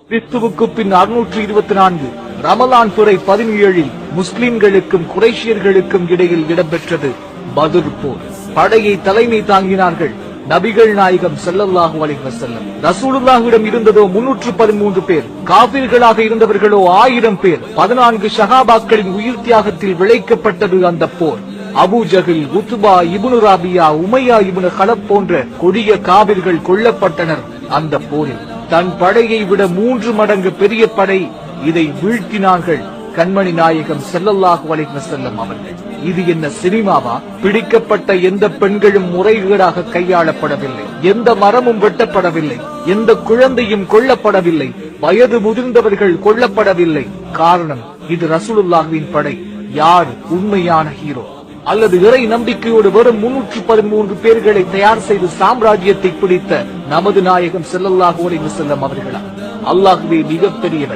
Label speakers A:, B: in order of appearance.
A: கிறிஸ்துவுக்கு பின் 624 ரமலான் பிறை 17 முஸ்லிம்களுக்கும் குறைஷியர்களுக்கும் இடையில் இடம்பெற்றது பத்ர் போர். படையை தலைமை தாங்கினார்கள் நபிகள் நாயகம் ஸல்லல்லாஹு அலைஹி வஸல்லம். ரசூலுல்லாஹ்விடம் இருந்ததோ 313 பேர், காபிர்களாக இருந்தவர்களோ 1000 பேர். 14 ஸஹாபாக்களின் உயிர் தியாகத்தில் விளைக்கப்பட்டது அந்த போர். அபூ ஜஹல், உத்பா இப்னு ராபியா, உமையா இப்னு கலப் போன்ற கொடிய காபிர்கள் கொல்லப்பட்டனர் அந்த போரில். தன் படையை விட 3 மடங்கு பெரிய படை இதை வீழ்த்தினார்கள் கண்மணி நாயகம் ஸல்லல்லாஹு அலைஹி வஸல்லம் அவர்கள். இது என்ன சினிமாவா? பிடிக்கப்பட்ட எந்த பெண்களும் முறைகேடாக கையாளப்படவில்லை, எந்த மரமும் வெட்டப்படவில்லை, எந்த குழந்தையும் கொல்லப்படவில்லை, வயது முதிர்ந்தவர்கள் கொல்லப்படவில்லை. காரணம், இது ரசூலுல்லாஹ்வின் படை. யார் உண்மையான ஹீரோ? அல்லது இறை நம்பிக்கையோடு வெறும் 313 பேர்களை தயார் செய்து சாம்ராஜ்யத்தை பிடித்த நமது நாயகம் ஸல்லல்லாஹு அலைஹி வஸல்லம் அவர்களா? அல்லாஹ்வே மிகப்பெரியவர்.